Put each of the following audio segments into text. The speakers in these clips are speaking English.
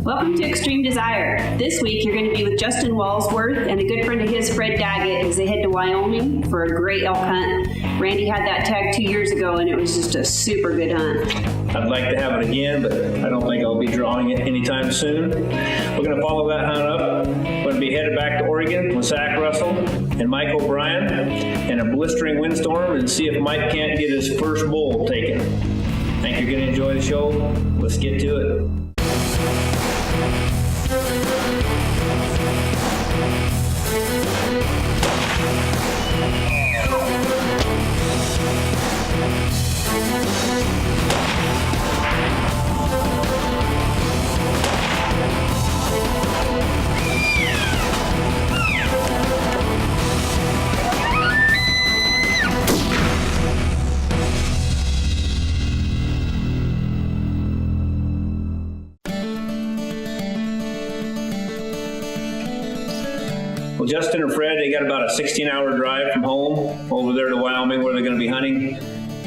Welcome to Extreme Desire. This week you're going to be with Justin Walsworth and a good friend of his, Fred Daggett, as they head to Wyoming for a great elk hunt. Randy had that tag 2 years ago and it was just a super good hunt. I'd like to have it again, but I don't think I'll be drawing it anytime soon. We're going to follow that hunt up. We're going to be headed back to Oregon with Zach Russell and Mike O'Brien in a blistering windstorm and see if Mike can't get his first bull taken. Think you're going to enjoy the show? Let's get to it. Well, Justin and Fred, they got about a 16-hour drive from home over there to Wyoming where they're going to be hunting.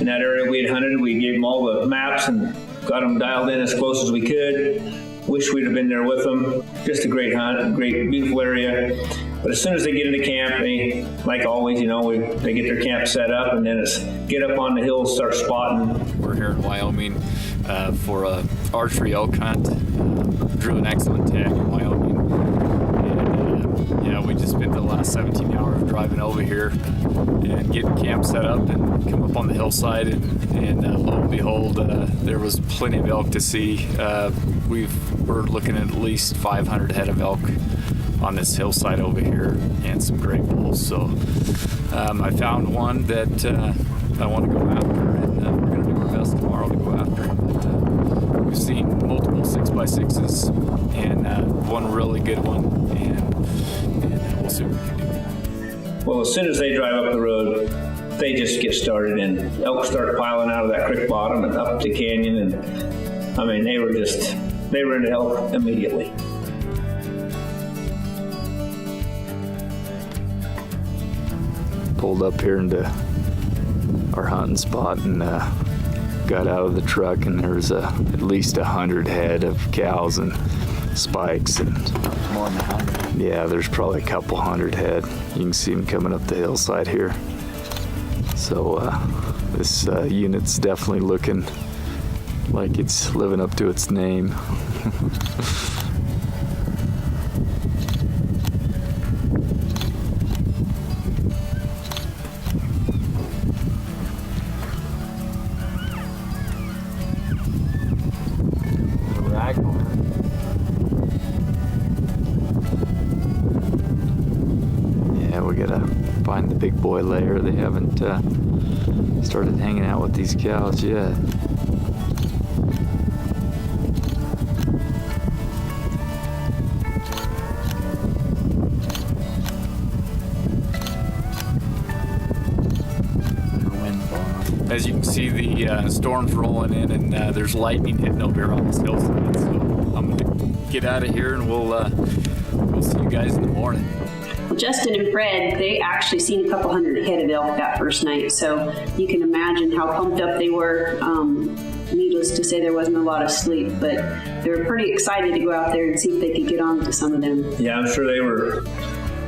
In that area we had hunted, we gave them all the maps and got them dialed in as close as we could. Wish we'd have been there with them. Just a great hunt, a great, beautiful area. But as soon as they get into camp, they, like always, they get their camp set up, and then it's get up on the hills, start spotting. We're here in Wyoming for a archery elk hunt. Drew an excellent tag in Wyoming. We just spent the last 17 hours driving over here and getting camp set up and come up on the hillside, and lo and behold, there was plenty of elk to see. We're looking at least 500 head of elk on this hillside over here and some great bulls. So I found one that I want to go after, and we're going to do our best tomorrow to go after him. But, we've seen multiple 6x6s and one really good one, and we'll see what we can do. Well, as soon as they drive up the road, they just get started, and elk start piling out of that creek bottom and up the canyon, and they were into elk immediately. Pulled up here into our hunting spot and got out of the truck, and there was at least 100 head of cows and spikes, and More than 100. yeah, there's probably a couple hundred head. You can see them coming up the hillside here. So this unit's definitely looking like it's living up to its name. Yeah, we gotta find the big boy layer. They haven't started hanging out with these cows yet. As you can see, the storm's rolling in, and there's lightning hitting over here on this hillside. So I'm gonna get out of here, and we'll see you guys in the morning. Well, Justin and Fred, they actually seen a couple hundred head of elk that first night, so you can imagine how pumped up they were. Needless to say, there wasn't a lot of sleep, but they were pretty excited to go out there and see if they could get on to some of them. Yeah, I'm sure they were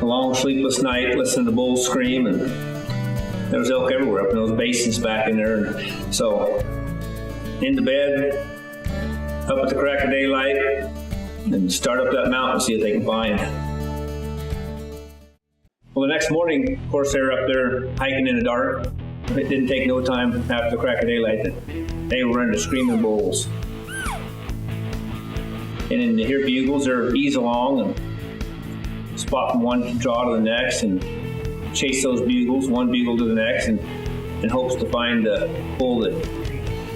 a long, sleepless night listening to bulls scream, and there was elk everywhere up in those basins back in there. And so into bed, up at the crack of daylight, and start up that mountain and see what they can find. Well, the next morning, of course, they were up there hiking in the dark. It didn't take no time after the crack of daylight that they were into screaming bulls. And then to hear bugles, they're ease along and spot from one draw to the next and chase those bugles, one bugle to the next, and in hopes to find the bull that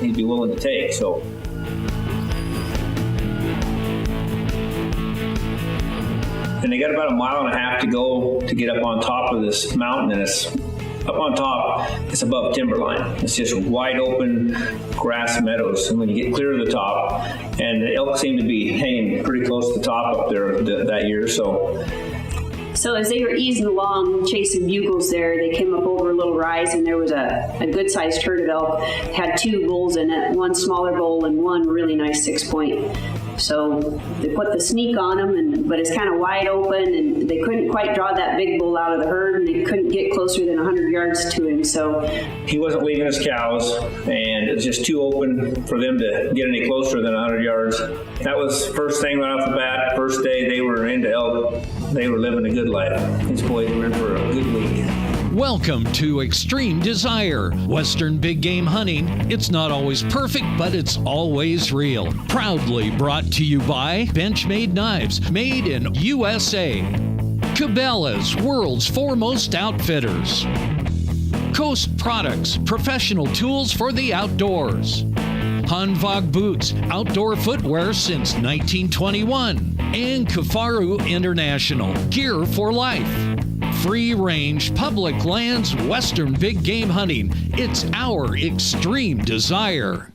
he'd be willing to take. So and they got about 1.5 miles to go to get up on top of this mountain, and it's up on top, it's above timberline. It's just wide open grass meadows, and when you get clear to the top, and the elk seem to be hanging pretty close to the top up there that year. So as they were easing along, chasing bugles there, they came up over a little rise, and there was a good-sized herd of elk. It had 2 bulls in it, one smaller bull and one really nice 6-point. So they put the sneak on him, but it's kind of wide open, and they couldn't quite draw that big bull out of the herd, and they couldn't get closer than 100 yards to him. So he wasn't leaving his cows, and it was just too open for them to get any closer than 100 yards. That was first thing right off the bat. First day they were into elk. They were living a good life. These boys were in for a good week. Welcome to Extreme Desire, Western big game hunting. It's not always perfect, but it's always real. Proudly brought to you by Benchmade Knives, made in USA. Cabela's, world's foremost outfitters. Coast Products, professional tools for the outdoors. Hanwag Boots, outdoor footwear since 1921. And Kafaru International, gear for life. Free range, public lands, Western big game hunting. It's our extreme desire.